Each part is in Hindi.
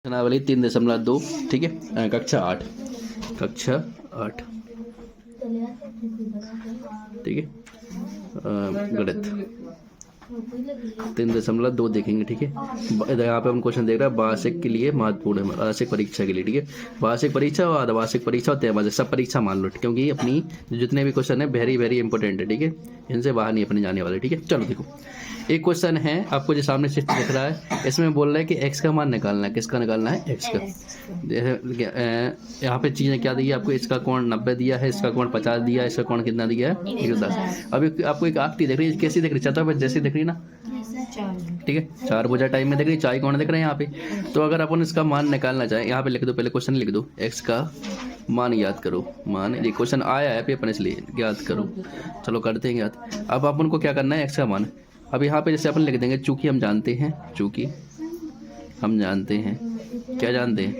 प्रश्नावली 3.2। ठीक है, कक्षा 8, कक्षा 8। ठीक है, गणित 3.2 देखेंगे। ठीक है, यहाँ पे हम क्वेश्चन देख रहे हैं वार्षिक के लिए महत्वपूर्ण है, वार्षिक परीक्षा के लिए। ठीक है, वार्षिक परीक्षा और अर्धवार्षिक परीक्षा और त्रैमासिक सब परीक्षा मान लो, क्योंकि अपनी जितने भी क्वेश्चन है वेरी वेरी इंपॉर्टेंट है। ठीक है, इनसे बाहर नहीं अपने जाने वाले। ठीक है, चलो देखो, एक क्वेश्चन है आपको जो सामने चित्र दिख रहा है, इसमें बोल रहा है कि x का मान निकालना है। किसका निकालना है? x का। यहाँ पे चीज़ें क्या दी है आपको? इसका कोण 90 दिया है, इसका कोण 50 दिया है, इसका कोण कितना दिया है? 110। अभी आपको एक आकृति दिख रही है, कैसी दिख रही है? चतुर्भुज जैसी दिख रही है ना। ठीक है, चार भुजा टाइप में दिख रही है, चार कोण दिख रहे हैं यहाँ पे। तो अगर अपन इसका मान निकालना चाहें, यहाँ पे लिख दो, पहले क्वेश्चन लिख दो, x का मान याद करो। मान, ये क्वेश्चन आया है पेपर इसलिए याद करो। चलो करते हैं याद। अब अपन को क्या करना है? x का मान। अब यहाँ पे जैसे अपन लिख देंगे, चूंकि हम जानते हैं, चूंकि हम जानते हैं, क्या जानते हैं?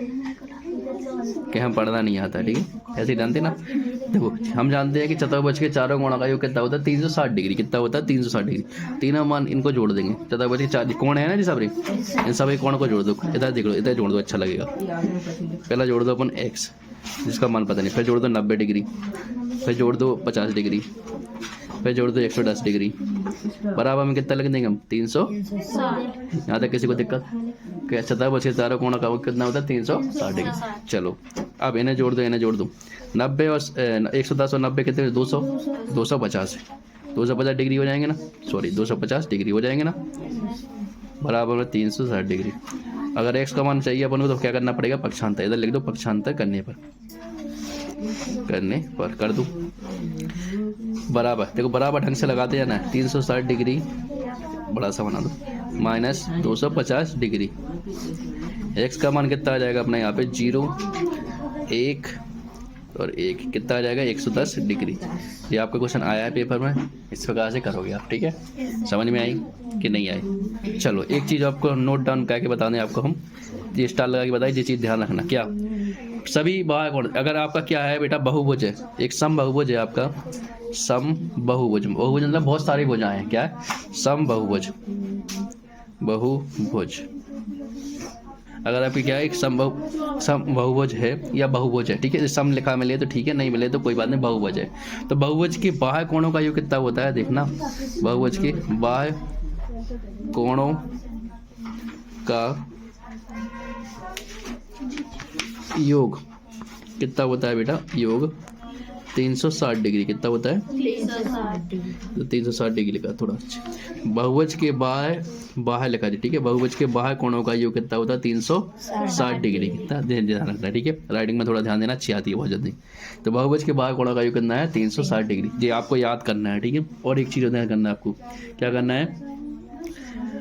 कि हम पढ़ना नहीं आता। ठीक है, ऐसे ही जानते ना। देखो, हम जानते हैं कि चतुर्भुज के चारों कोणों का योग कितना होता है? 360 डिग्री। कितना होता है? 360 डिग्री। तीनों मान इनको जोड़ देंगे। चतुर्भुज के चार कोण है ना जी सबरे, इन सभी कोण को जोड़ दो। इधर देख लो, इधर जोड़ दो, अच्छा लगेगा। पहला जोड़ दो अपन x, जिसका मान पता नहीं, फिर जोड़ दो 90 डिग्री, फिर जोड़ दो 50 डिग्री, फिर जोड़ दो 110 डिग्री। बराबर में कितना लग देंगे हम? 360। यहाँ तक किसी को दिक्कत? चतुर्भुज के चारों कोणों का कितना होता है? 360 डिग्री। चलो अब इन्हें जोड़ दो, इन्हें जोड़ दो। 90 और 110 और 90 कितने? 200, 250। 250 डिग्री हो जाएंगे ना, सॉरी 250 डिग्री हो जाएंगे ना, बराबर में 360 डिग्री। अगर x का मान चाहिए अपन को तो क्या करना पड़ेगा? पक्षांतर। इधर लिख दो, पक्षांतर करने पर कर दूँ बराबर। देखो बराबर ढंग से लगाते जाना है। 360 डिग्री बड़ा सा बना दो, माइनस 250 डिग्री। x का मान कितना आ जाएगा अपना? यहाँ पे 0, 1 और 1 कितना आ जाएगा? 110 डिग्री। ये आपका क्वेश्चन आया है पेपर में, इस प्रकार से करोगे आप। ठीक है, समझ में आई कि नहीं आई? चलो एक चीज़ आपको नोट डाउन करके बता दें आपको हम, ये स्टार लगा के बताइए, ये चीज़ ध्यान रखना। क्या? सभी बाह्य कोण, अगर आपका क्या है बेटा? बहुभुज है, एक सम बहुभुज है आपका, सम बहुभुज। बहुभुज मतलब बहुत सारी भुजाएं हैं। क्या है? सम बहुभुज, बहुभुज। अगर आपकी क्या है? एक सम बहुभुज है या बहुभुज है। ठीक है, सम लिखा मिले तो ठीक है, नहीं मिले तो कोई बात नहीं, बहुभुज है। तो बहुभुज के बाह्य कोणों का योग कितना होता है? देखना, बहुभुज के बाह्य कोणों का योग कितना होता है बेटा? योग 360 डिग्री। कितना होता है? 360 डिग्री। तो 360 डिग्री लिखा थोड़ा अच्छा। बहुभुज के बाह्य लिखा जी। ठीक है, बहुभुज के बाह्य कोणों का योग कितना होता है? 360 डिग्री। कितना ध्यान रखना है। ठीक है, राइटिंग में थोड़ा ध्यान देना, अच्छी आती है बहुत जल्दी। तो बहुभुज के बाह्य कोणों का योग कितना है? 360 डिग्री। ये आपको याद करना है। ठीक है, और एक चीज़ ध्यान करना है आपको, क्या करना है?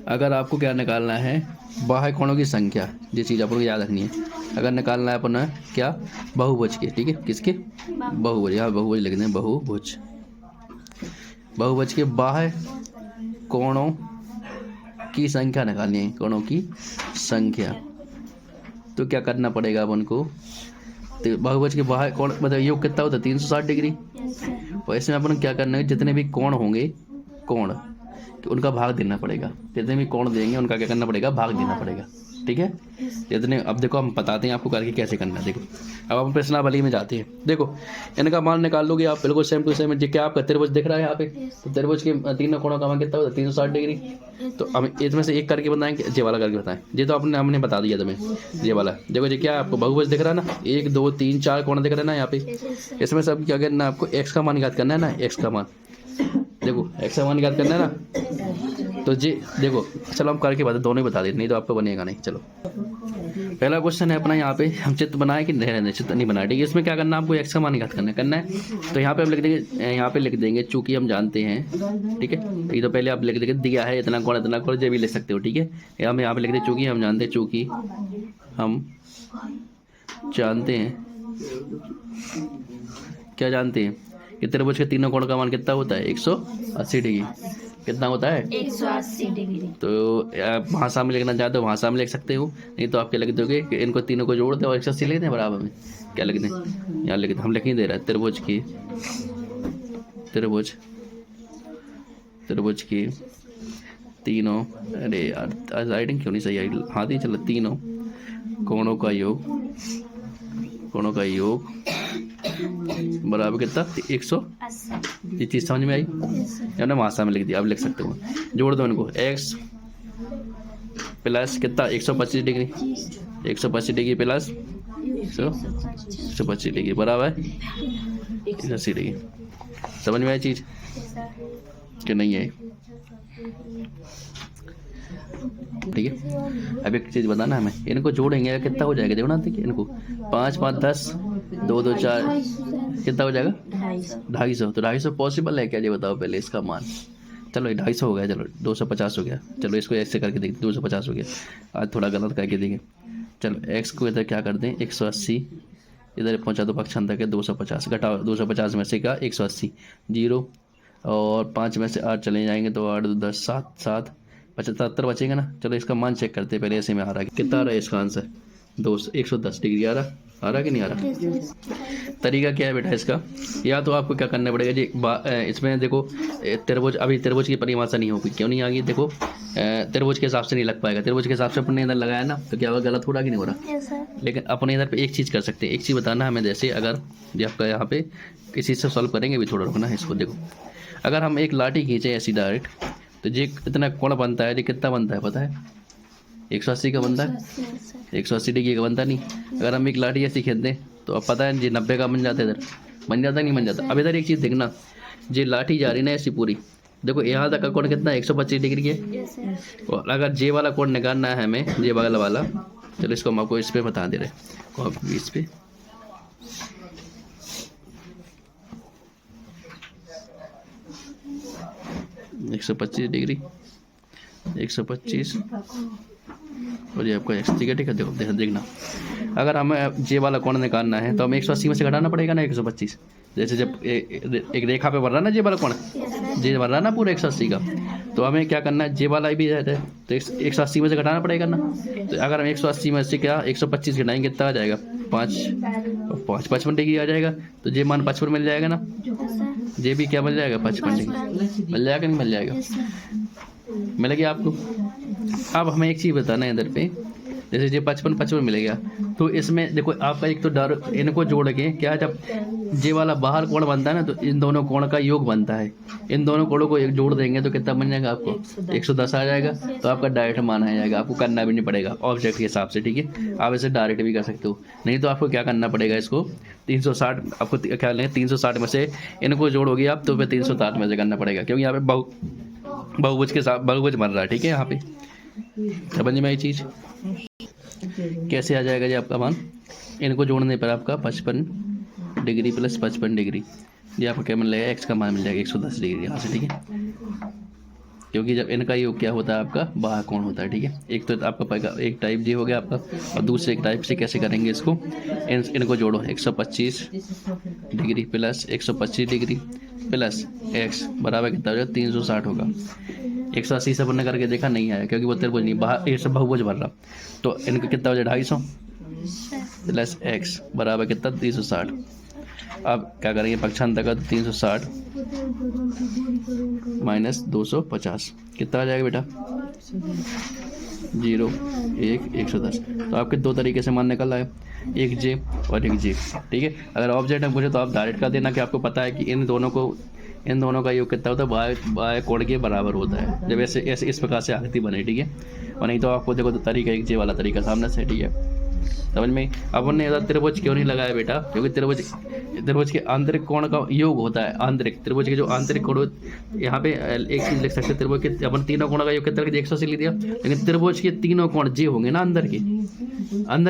अगर आपको क्या निकालना है? बाह्य कोणों की संख्या, ये चीज़ आपको याद रखनी है। अगर निकालना है अपना क्या? बहुभुज के। ठीक है, किसके? बहुभुज। यहाँ बहुभुज लिख दें, बहुभुज। बहुभुज के बाह्य कोणों की संख्या निकालनी है, कोणों की संख्या। तो क्या करना पड़ेगा अपन को? तो बहुभुज के बाह्य कोण मतलब योग कितना होता है? 360 डिग्री। और इसमें अपन क्या करना है? जितने भी कोण होंगे, कोण तो उनका भाग देना पड़ेगा। जितने भी कोण देंगे उनका क्या करना पड़ेगा? भाग देना पड़ेगा। ठीक है, जितने, अब देखो हम बताते हैं आपको करके कैसे करना है। देखो अब हम प्रश्नावली में जाते हैं। देखो इनका मान निकाल लोगे आप बिल्कुल सेम टू सेम। क्या आपका त्रिभुज दिख रहा है यहाँ पे? तो त्रिभुज के तीनों कोणों का मान कितना होता है? 360 डिग्री। तो हम इसमें से एक करके बताएंगे, ये वाला करके बताएं। ये तो हमने बता दिया तुम्हें, ये वाला। देखो ये क्या है? आपको बहुभुज दिख रहा है ना, 1 2 3 4 कोण दिख रहे हैं ना यहाँ पे। इसमें सब क्या करना है आपको? x का मान याद करना है ना, x का मान। देखो x का मान याद करना है ना, तो जी देखो, चलो हम करके बता, दोनों ही बता देते, नहीं तो आपको बनेगा नहीं। चलो पहला क्वेश्चन है अपना, यहाँ पे हम चित्र बनाए कि नहीं? चित्र नहीं बनाए। ठीक है, इसमें क्या करना है आपको? x का मान याद करना है। तो यहाँ पे हम लिख देंगे, यहाँ पे लिख देंगे चूंकि हम जानते हैं। ठीक है, ये तो पहले आप लिख देंगे, दिया है इतना कोण इतना कोण, ये भी लिख सकते हो। ठीक है, हम यहाँ पे लिख दें चूंकि हम जानते हैं, चूंकि हम जानते हैं, क्या जानते हैं कि त्रिभुज के तीनों कोण का मान कितना होता है? 180 डिग्री। कितना होता है? 180 डिग्री। तो आप भाषा में लिखना चाहते हो भाषा में लिख सकते हो, नहीं तो आप क्या लिख दोगे कि इनको तीनों को जोड़ दे और 180 लिख दें बराबर में। क्या लिख दें? यहाँ लिख दें, हम लिख ही दे रहे हैं, त्रिभुज की तीनों, अरे यार राइटिंग क्यों नहीं सही आई? हाँ दी चलो, तीनों कोण का योग, कोणों का योग बराबर कितना 180। ये चीज़ समझ में आई? मैंने भाषा में लिख दिया, अब लिख सकते हो। जोड़ दो इनको, x प्लस कितना 125 डिग्री, 125 डिग्री प्लस 125 डिग्री बराबर 180 डिग्री। समझ में आई चीज़ कि नहीं आई? ठीक है। अब एक चीज़ बताना हमें, इनको जोड़ेंगे कितना हो जाएगा? देखो ना, देखिए इनको 5 5 10 2 2 4 कितना हो जाएगा? 250। तो 250 पॉसिबल है क्या ये बताओ पहले इसका मान। चलो 250 हो गया, चलो 250 हो गया। चलो इसको ऐसे करके देखते, 250 हो गया। आज थोड़ा गलत करके देखें। चलो x को इधर क्या कर दें 180, इधर पहुंचा दो पक्षांतर के 250, घटाओ 250 में से क्या 180 जीरो, और 5 में से 8 चले जाएंगे तो 8 10 7 7 75 बचेगा ना। चलो इसका मान चेक करते हैं पहले, ऐसे में आ रहा है कितना आ रहा है इसका आंसर 110 डिग्री आ रहा कि नहीं आ रहा? तरीका क्या है बेटा इसका? या तो आपको क्या करना पड़ेगा जी, इसमें देखो त्रिभुज, अभी त्रिभुज की परिभाषा नहीं होगी, क्यों नहीं आ गई? देखो त्रिभुज के हिसाब से नहीं लग पाएगा। त्रिभुज के हिसाब से अपने इधर लगाया ना, तो क्या होगा? गलत हो रहा कि नहीं हो रहा? लेकिन अपने इधर पे एक चीज़ कर सकते हैं, एक चीज़ बताना हमें। जैसे अगर ये आपका यहाँ पे किसी से सॉल्व करेंगे, भी थोड़ा रुकना है इसको। देखो अगर हम एक लाठी खींचे ऐसी डायरेक्ट, तो ये इतना कोण बनता है, ये कितना बनता है पता है? 180 का बनता है, 180 डिग्री का बनता नहीं। अगर हम एक लाठी ऐसी खींच दें तो अब पता है जी 90 का बन जाता है, इधर बन जाता नहीं बन जाता? अब इधर एक चीज़ देखना, ये लाठी जा रही ना ऐसी पूरी, देखो यहाँ तक का कोण कितना है? 125 डिग्री है। और अगर जे वाला कोण निकालना है हमें, जे बगल वाला, चलो इसको हम आपको इस पर बता दे रहे, इस पे 125 डिग्री, 125 और ये आपका x। ठीक है। देखो देखना, अगर हमें जे वाला कोण निकालना है तो हमें 180 में से घटाना पड़ेगा ना 125। जैसे जब एक रेखा पे बढ़ रहा ना जे वाला कोण, जे बढ़ रहा ना पूरा 180 का, तो हमें क्या करना है? जे वाला भी रहता है तो 180 में से घटाना पड़ेगा ना। तो अगर हम 180 में से क्या 125 घटाएंगे कितना आ जाएगा? 5 और 5 55 डिग्री आ जाएगा। तो जे मान 55 मिल जाएगा ना, जे भी क्या मिल जाएगा? 55 डिग्री मिल जाएगा, नहीं मिल जाएगा? मिल गया आपको? अब हमें एक चीज़ बताना है इधर पे, जैसे ये 55 मिलेगा, तो इसमें देखो आपका एक तो डर, इनको जोड़ के क्या, जब जे वाला बाहर कोण बनता है ना, तो इन दोनों कोण का योग बनता है। इन दोनों कोणों को एक जोड़ देंगे तो कितना बन जाएगा आपको? 110 आ जाएगा। तो आपका डायरेक्ट मान आ जाएगा, आपको करना भी नहीं पड़ेगा ऑब्जेक्ट के हिसाब से। ठीक है, आप इसे डायरेक्ट भी कर सकते हो, नहीं तो आपको क्या करना पड़ेगा? इसको 360, आपको क्या लेंगे 360 में से इनको जोड़ोगे आप, तो फिर 360 में से करना पड़ेगा, क्योंकि यहाँ पे बहुभुज के साथ बहुभुज बन रहा है। ठीक है, यहाँ पे समझ में आई चीज़? कैसे आ जाएगा जी आपका मान? इनको जोड़ने पर आपका 55 डिग्री प्लस 55 डिग्री, ये आपको क्या मिल जाएगा? x का मान मिल जाएगा 110 डिग्री यहाँ से। ठीक है, क्योंकि जब इनका योग क्या होता है? आपका बाह्य कोण होता है। ठीक है, एक तो आपका एक टाइप जी हो गया आपका, और दूसरे एक टाइप से कैसे करेंगे इसको? इनको जोड़ो, 125 degree plus 125 degree plus x बराबर कितना हो जाएगा? 360 होगा। 180 से बनने करके देखा, नहीं आया, क्योंकि वो त्रिभुज नहीं, बाहर ये सब बहुभुज बन रहा। तो इनका कितना हो जाए? 250 प्लस x बराबर कितना? 360। अब क्या करेंगे? पक्षांतर का 360 माइनस 250 कितना आ जाएगा बेटा? 0 1 110। तो आपके दो तरीके से मान निकल रहा है, एक जे और एक जे। ठीक है, अगर ऑब्जेक्ट है मुझे तो आप डायरेक्ट कर देना कि आपको पता है कि इन दोनों का योग कितना होता है? बाह्य कोण के बराबर होता है, जब ऐसे इस प्रकार से आकृति बने। ठीक है, और नहीं तो आपको देखो तो तरीका एक जे वाला तरीका सामने से। ठीक है, समझ में? अब हमने ज़्यादा त्रिभुज क्यों नहीं लगाया बेटा? क्योंकि त्रिभुज के आंतरिक कोण का योग होता है। आंतरिक त्रिभुज के जो आंतरिक कोण, यहाँ पे एक चीज लिख सकते हैं, त्रिभुज के अपन तीनों कोण का योग कितना? 180 लिख दिया, लेकिन त्रिभुज के तीनों कोण जे होंगे ना, अंदर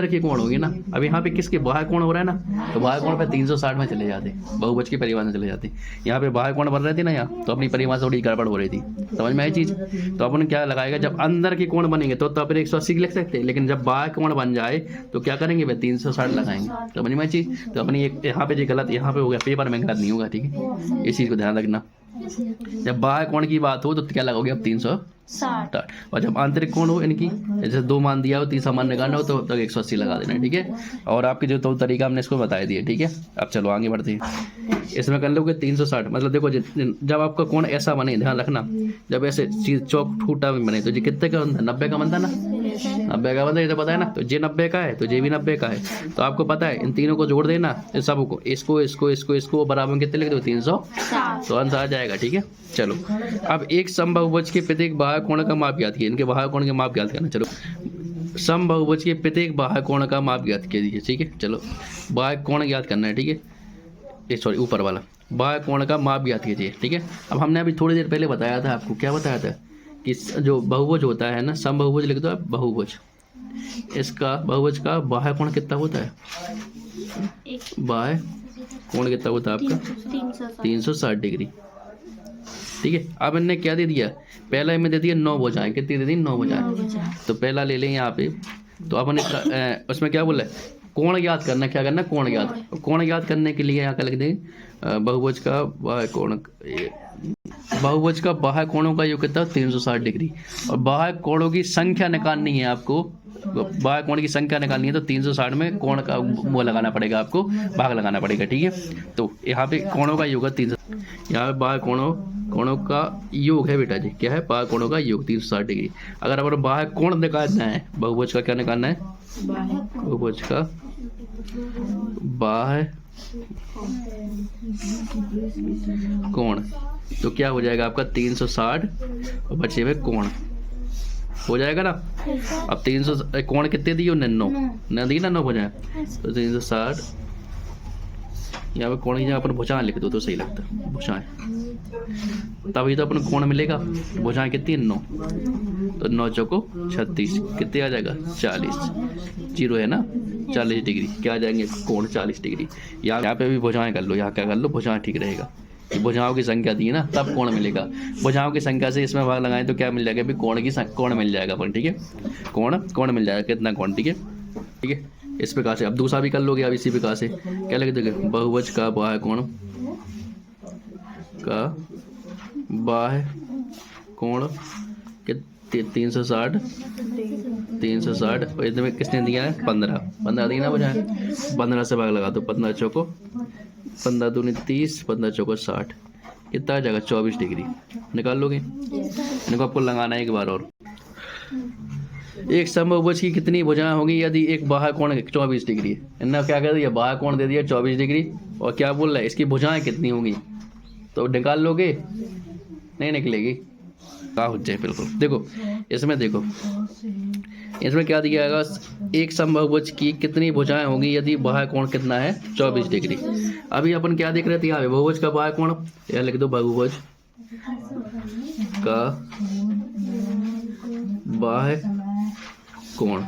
के कोण होंगे ना। अब यहाँ पे किसके बाह्य कोण हो रहा है ना, तो बाह्य कोण पे 360 में चले जाते, बहुभुज की परिभाषा में चले जाते। यहाँ पे बाह्य कोण बन रहे थे ना यहाँ, तो अपनी परिभाषा थोड़ी गड़बड़ हो रही थी। समझ में आई चीज? तो अपन क्या लगाएगा? जब अंदर के कोण बनेंगे तो अपन 180 लिख सकते हैं, लेकिन जब बाह्य कोण बन जाए तो क्या करेंगे? भाई 360 लगाएंगे। समझ में आई चीज? तो अपनी यहाँ पे जो गलत यहाँ पे हो गया, पेपर में गलत नहीं होगा। ठीक है, इस चीज को ध्यान रखना। जब बाह्य कोण की बात हो तो क्या लगाओगे? अब 360, और जब आंतरिक कोण हो इनकी, जैसे 2 मान दिया हो, 3 मान निकालना हो तो 180 लगा देना। ठीक है, और आपके जो तो तरीका हमने इसको बता दिया। ठीक है, अब चलो आगे बढ़ते हैं। इसमें कर लोगे 360, मतलब देखो जब आपका कोण ऐसा बने, ध्यान रखना, जब ऐसे चीज चौक फूटा भी बने तो जी कितने का बनता है? 90 का बनता ना। 90 का मतलब ये तो पता है ना, तो जे 90 का है तो जे भी 90 का है, तो आपको पता है इन तीनों को जोड़ देना, इन सबको, इसको बराबर में कितने लिख दो 360, तो आंसर आ जाएगा। ठीक है, चलो अब एक समबाहुभुज के प्रत्येक बाह्य कोण का माप ज्ञात कीजिए। इनके बाह्य कोण के माप ज्ञात करना। चलो समबाहुभुज के प्रत्येक बाह्य कोण का माप ज्ञात कीजिए। ठीक है, चलो बाह्य कोण ज्ञात करना है। ठीक है, सॉरी ऊपर वाला बाह्य कोण का माप ज्ञात कीजिए। ठीक है, अब हमने अभी थोड़ी देर पहले बताया था आपको, क्या बताया था कि जो बहुभुज होता है ना, समबाहुभुज लिख दो आप बहुभुज, इसका बहुभुज का बाह्य कोण कितना होता है, बाह्य कोण कितना होता है आपका 360 डिग्री। ठीक है, अब इनने क्या दे दिया, पहला इनमें दे दिया 9 भुजाएं, कितनी दे दी 9 भुजाएं, तो पहला ले लें यहाँ पे, तो अपन उसमें क्या बोला है, कोण ज्ञात करना, क्या करना, कोण ज्ञात। कोण ज्ञात करने के लिए यहाँ का लिख दें बहुभुज का बाह्य कोण, बहुभुज का बाह्य कोणों का योग कितना 360 डिग्री, और बाह्य कोणों की संख्या निकालनी है आपको, बाह्य कोण की संख्या निकालनी है, तो 360 में कोण का वो लगाना पड़ेगा आपको, भाग लगाना पड़ेगा। ठीक है, तो यहाँ पे कोणों का योग है 360, यहाँ पे बाह्य कोणों का योग है बेटा जी, क्या है, बाह्य कोणों का योग 360 डिग्री। अगर अपन बाह्य कोण निकालना है, बहुभुज का क्या निकालना है, बहुभुज का बाह्य कोण, तो क्या हो जाएगा आपका 360 और बचे हुए कोण हो जाएगा ना। अब 300 कोण कितने दिए, 9 दी ना, 9 हो जाए, तो 360 यहाँ पे कोण की जगह अपन भुजाएं लिख दो तो सही लगता है, भुजाएं, तभी तो अपन कोण मिलेगा। भुजाएं कितनी है 9, तो 9 चौको 36, कितने आ जाएगा 40, जीरो है ना 40 डिग्री, क्या आ जाएंगे कोण 40 डिग्री। यहाँ पे भी भुजाएं कर लो, यहाँ क्या कर लो, भुजाएं ठीक रहेगा, भुजाओं की संख्या दी है ना, तब कोण मिलेगा। भुजाओं की संख्या से इसमें भाग लगाएं तो क्या मिल जाएगा, भी कोण की कोण मिल जाएगा अपन। ठीक है, कोण मिल जाएगा, कितना कोण। ठीक है, ठीक है, इस प्रकार से अब दूसरा भी कर लोगे। अब इसी प्रकार से क्या लिख दोगे, बहुभुज का बाह्य कोण का बाह्य कोण 360 और इसमें किसने दिया है 15 दिया ना भुजाएं, 15 से भाग लगा दो, 15 चौको 15 दूनी 30, 15 चौको 60, कितना आ जाएगा 24 डिग्री। निकाल लोगे, इनको आपको लगाना है एक बार और। एक समबाहुभुज की कितनी भुजाएं होंगी यदि एक बाह्य कोण 24 डिग्री है। इन्होंने क्या कर दिया, बाह्य कोण दे दिया 24 डिग्री, और क्या बोल रहा है, इसकी भुजाएं कितनी होंगी, तो निकाल लोगे, नहीं निकलेगी, क्या हो जाए बिल्कुल। देखो इसमें, देखो इसमें क्या दिया जाएगा, एक समबाहुभुज की कितनी भुजाएं होंगी यदि बाह्य कोण कितना है 24 डिग्री। अभी अपन क्या देख रहे थे, यहाँ पे बहुभुज का बाह्य कोण, यहाँ लिख दो बहुभुज का बाह्य कोण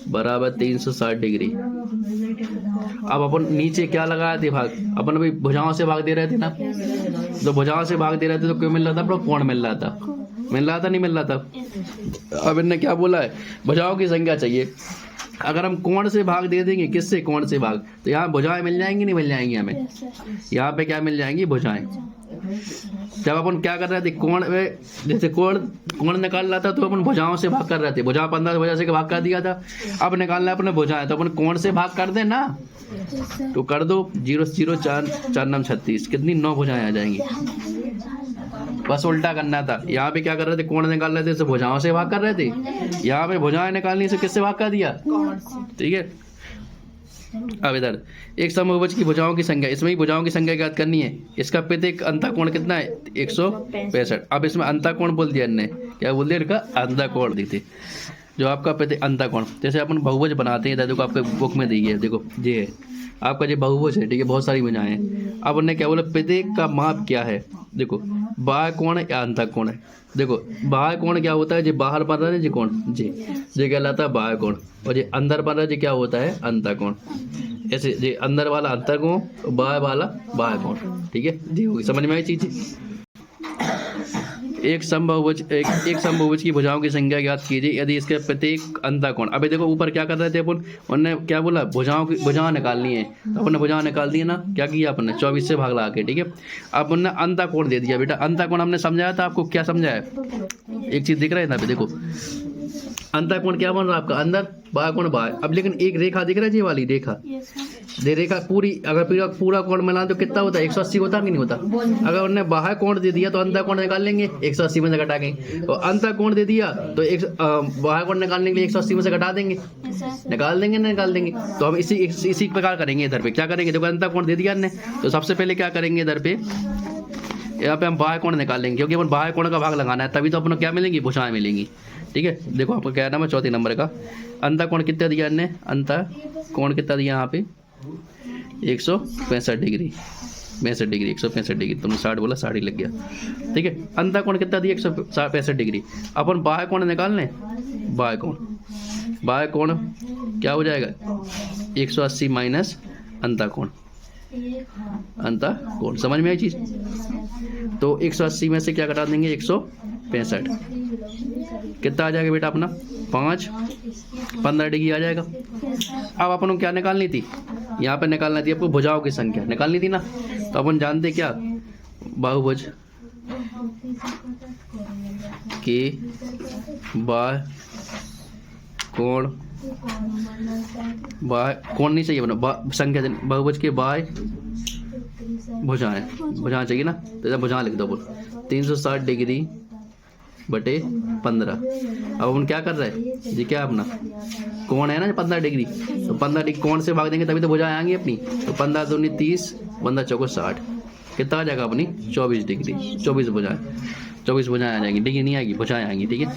बराबर 360 डिग्री। अब अपन नीचे क्या लगाए थे भाग, अपन अभी भुजाओं से भाग दे रहे थे ना, तो भुजाओं से भाग दे रहे थे तो क्यों मिल रहा था, कोण मिल रहा था, नहीं मिल रहा था। अब इन्होंने क्या बोला है, भुजाओं की संख्या चाहिए। अगर हम कोण से भाग दे देंगे, किससे, कोण से भाग, तो यहाँ भुजाएं मिल जाएंगी, नहीं मिल जाएंगी हमें, यहाँ पे क्या मिल जाएंगी, भुजाएं। जब अपन क्या कर रहे थे, कोण में जैसे कोण निकाल रहा था तो अपन भुजाओं से भाग कर रहे थे, भुजा 15 भुजा से भाग कर दिया था। अब निकालना है अपने भुजाएं, तो अपन कोण से भाग कर दे ना, तो कर दो 0 0 4 4 9 36, कितनी 9 भुजाएं आ जाएंगी। बस उल्टा करना था, यहाँ पे क्या कर रहे थे, कोण निकाल रहे थे तो भुजाओं से भाग कर रहे थे, यहाँ पे भुजाएं निकालनी से किससे भाग कर दिया, ठीक है। अब इधर एक समबाहुभुज की भुजाओं की संख्या, इसमें ही भुजाओं की संख्या ज्ञात करनी है। इसका प्रत्येक अंतःकोण कितना है 165। अब इसमें अंतःकोण बोल दिया इनने, क्या बोल दिया, इनका अंतःकोण दी थी, जो आपका प्रत्येक अंतःकोण, जैसे अपन बहुभुज बनाते हैं, देखो आपके बुक में दी है, देखो ये है आपका जो बहुभुज है, ठीक है, बहुत सारी भुजाएं हैं। अब उन्होंने क्या बोला, प्रत्येक का माप क्या है, देखो बाह्य कोण या अंतःकोण है। देखो बाह्य कोण क्या होता है, जो बाहर बन रहा है जी कोण, जी कहलाता है बाह्य कोण, और जो अंदर बन रहा है जी क्या होता है, अंतःकोण। ऐसे जो अंदर वाला अंतःकोण, बाह्य वाला बाह्य कोण, ठीक है जी, होगी समझ में आई चीज। एक समबाहुभुज की भुजाओं की संख्या ज्ञात कीजिए यदि इसके प्रत्येक अंतःकोण। अभी देखो ऊपर क्या कर रहे थे अपन, उन्होंने क्या बोला, भुजाएं निकालनी है, तो अपन ने भुजाएं निकाल दी ना, क्या किया अपन ने 24 से भाग लगा के, ठीक है। अब उन्होंने अंतःकोण दे दिया बेटा, अंतःकोण हमने समझाया था आपको, क्या समझाया, एक चीज दिख रहा है ना, देखो अंतःकोण क्या बन रहा है आपका, अंदर बाह्य कोण बाहर। अब लेकिन एक रेखा दिख रहा है, ये वाली रेखा, दे रेखा पूरी, अगर पूरा कोण मिला तो कितना होता है? 180 होता कि नहीं होता? अगर उन्होंने बाह्य कोण दे दिया तो अंतर कोण निकाल लेंगे 180 में से घटा के, और अंतर कोण दे दिया तो बाह्य कोण निकालने के लिए 180 में से घटा देंगे, निकाल देंगे। तो हम इसी प्रकार करेंगे। इधर पे क्या करेंगे? देखो अंतर कोण दे दिया हमने, तो सबसे पहले क्या करेंगे, इधर पे यहाँ पे हम बाह्य कोण निकालेंगे, क्योंकि अपन बाह्य कोण का भाग लगाना है, तभी तो अपन क्या मिलेंगी? भुजाएं मिलेंगी। ठीक है, देखो आपको क्या नाम है, चौथे नंबर का अंतर कोण कितना दिया हमने? अंतर कोण कितना दिया यहाँ पे? 165 डिग्री, 165 डिग्री। तुमने 60 बोला, 60 ही लग गया। ठीक है, अंतर कोण कितना दिया? 165 डिग्री। अपन बाह्य कोण निकाल लें। बाह्य कोण क्या हो जाएगा? 180 माइनस अंतर कोण। समझ में आई चीज? तो 180 में से क्या घटा देंगे? 165। कितना आ जाएगा बेटा अपना? 15 डिग्री आ जाएगा। अब अपन को क्या निकालनी थी? यहाँ पे निकालना थी आपको भुजाओं की संख्या निकालनी थी ना। तो अपन जानते क्या, बहुभुज के बाह्य कोण, कोण नहीं चाहिए बना, संख्या बहुभुज के बाह्य भुजाएं चाहिए ना। तो भुजाएं लिख दो, 360 डिग्री बटे 15। अब हम क्या कर रहे हैं? ये क्या अपना कोण है ना 15 डिग्री, तो 15 डिग्री कोण से भाग देंगे तभी तो भुजाएं आएंगी अपनी। तो 15 दूनी 30, 15 चौको 60, कितना आ जाएगा अपनी? 24 डिग्री। 24 भुजाएं आ जाएंगी, डिग्री नहीं आएगी, भुजाएं आएंगी। ठीक है,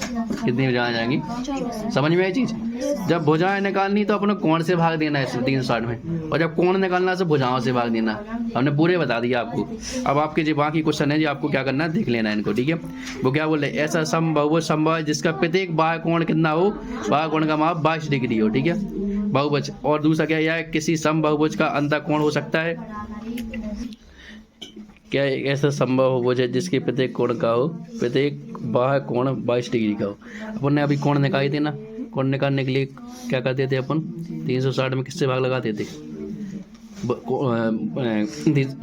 कितनी भुजाएं आ जाएंगी? समझ में आई चीज? जब भुजाएं निकालनी तो अपने कोण से भाग देना है 360 में, और जब कोण निकालना है तो भुजाओं से भाग देना। हमने पूरे बता दिया आपको। अब आपके जो बाकी क्वेश्चन है, जो आपको क्या करना है देख लेना है इनको। ठीक है, वो क्या बोल रहे? ऐसा बहुभुज संभव है जिसका प्रत्येक बाह्य कोण कितना हो? बाह्य कोण का माप 22 डिग्री हो। ठीक है, बहुभुज। और दूसरा क्या है? किसी समबाहुभुज का अंतर कोण हो सकता है। क्या ऐसा संभव बहुभुज है जिसके प्रत्येक कोण का हो, प्रत्येक बाह्य कोण 22 डिग्री का हो? अपन ने अभी कोण निकाले थे ना, कोण निकालने के लिए क्या करते थे अपन? 360 में किससे भाग लगाते थे?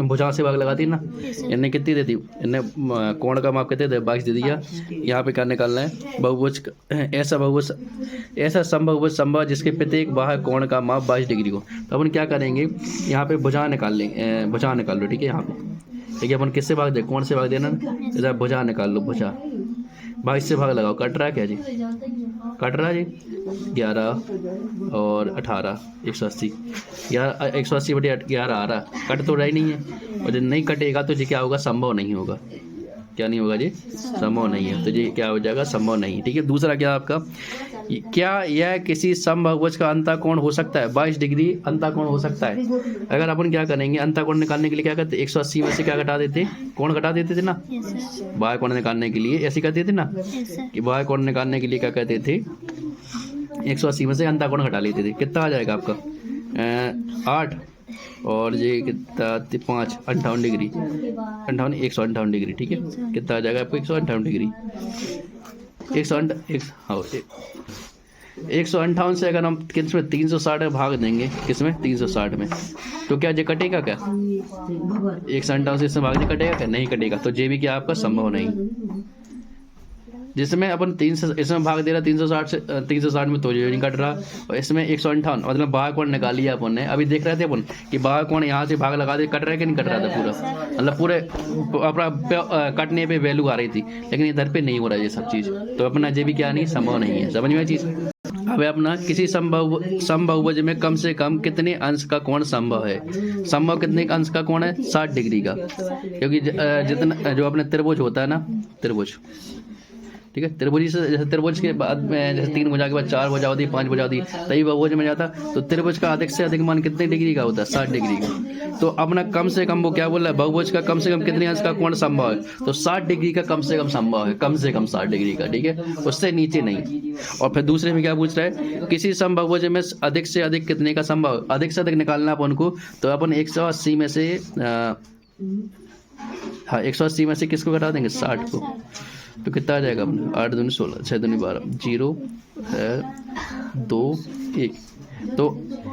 भुजा से भाग लगाती ना। इन्हें कितनी देती? इन्हें कोण का माप कितने दे? 22 दे दिया। यहाँ पे क्या निकालना है? बहुभुज, ऐसा समबाहुभुज संभव जिसके प्रत्येक बाह्य कोण का माप 22 डिग्री हो। तो अपन क्या करेंगे? यहाँ पे भुजा निकाल लेंगे, भुजा निकाल लो। ठीक है, यहाँ पे ठीक है, अपन किससे भाग दे? कोण से भाग देना। इधर भुजा निकाल लो, भुजा 22 से भाग लगाओ। कट रहा है क्या जी? कट रहा है जी 11 और 18, 180। 180 बटे 11 आ रहा, कट तो रहा ही नहीं है। और जब नहीं कटेगा तो जी क्या होगा? संभव नहीं होगा। क्या नहीं होगा जी? संभव नहीं है। तो जी क्या हो जाएगा? संभव नहीं। ठीक है, दूसरा क्या आपका? क्या यह किसी समबाहुभुज का अंतर कोण हो सकता है? 22 डिग्री अंतर कोण हो सकता है। अगर अपन क्या करेंगे? अंतर कोण निकालने के लिए क्या करते? 180 में से क्या घटा देते? कोण घटा देते थे ना। बाह्य कोण निकालने के लिए ऐसे करते थे ना, कि बाह्य कोण निकालने के लिए क्या कहते थे? 180 में से अंतर कोण घटा लेते थे। कितना आ जाएगा आपका? 8 और ये कितना? 5, 58 डिग्री, 158 डिग्री। ठीक है, कितना आ जाएगा आपको? 158 डिग्री। 158 से अगर हम किसमें 360 में भाग देंगे, किसमें? 360 में, तो क्या ये कटेगा क्या? 158 से इसमें भाग दे, कटेगा क्या? नहीं कटेगा। तो ये भी क्या आपका? संभव नहीं। जिसमें अपन 300 इसमें भाग दे रहा 360 से 360 में, तो ये नहीं कट रहा। और इसमें 158, मतलब बाह्य कोण निकाल लिया अपन ने। अभी देख रहे थे अपन कि बाह्य कोण यहाँ से भाग लगा दे, कट रहा है कि नहीं कट रहा था पूरा, मतलब पूरे अपना कटने पे वैल्यू आ रही थी। लेकिन इधर पे नहीं हो रहा है ये सब चीज़, तो अपना ये भी क्या नहीं? संभव नहीं है। समझ में चीज़? अब अपना किसी समबाहुभुज में कम से कम कितने अंश का कोण संभव है? संभव कितने अंश का कोण है? 60 डिग्री का। क्योंकि जितना जो अपने त्रिभुज होता है ना, त्रिभुज, ठीक है, त्रिभुज से जैसे त्रिभुज के बाद में जैसे 3 भुजा के बाद 4 भुजा होती है, 5 भुजा होती है, तभी बहुभुज में जाता। तो त्रिभुज का अधिक से अधिक मान कितने डिग्री का होता है? 60 डिग्री का। तो अपना कम से कम वो क्या बोल रहा है? बहुभुज का कम से कम कितने अंश का कोण संभव है? तो 60 डिग्री का कम से कम संभव है, कम से कम 60 डिग्री का। ठीक है, उससे नीचे नहीं। और फिर दूसरे में क्या पूछ रहा है? किसी समबाहुभुज में अधिक से अधिक कितने का संभव? अधिक से अधिक निकालना अपन को, तो अपन 180 में से 180 में से किसको घटा देंगे? 60 को। तो कितना आ जाएगा अपने? 8 दूनी 16, 6 दूनी 12, 0 2 1। तो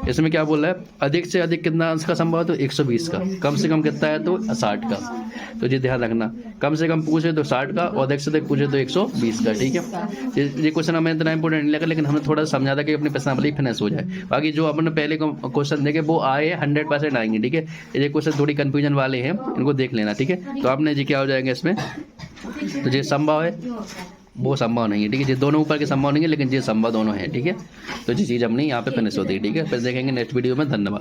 इसमें क्या बोल रहा है, अधिक से अधिक कितना अंश का संभव है, तो 120 का। कम से कम कितना है, तो 60 का। तो ये ध्यान रखना, कम से कम पूछे तो 60 का और अधिक से अधिक पूछे तो 120 का। ठीक है, ये क्वेश्चन हमें इतना इंपॉर्टेंट नहीं लगा, लेकिन हमें थोड़ा समझा था कि अपनी पर्सनालिटी फिनिश हो जाए। बाकी जो अपने पहले क्वेश्चन देखे वो आए 100% आएंगे। ठीक है, ये क्वेश्चन थोड़ी कन्फ्यूजन वाले हैं, इनको देख लेना। ठीक है, तो आपने जी क्या हो जाएंगे इसमें, तो ये संभव है, वो संभव नहीं है। ठीक है, ये दोनों ऊपर के संभव नहीं है, लेकिन ये संभव दोनों है। ठीक है, तो ये चीज़ अपनी यहाँ पे फिनिश होती है। ठीक है, फिर देखेंगे नेक्स्ट वीडियो में। धन्यवाद।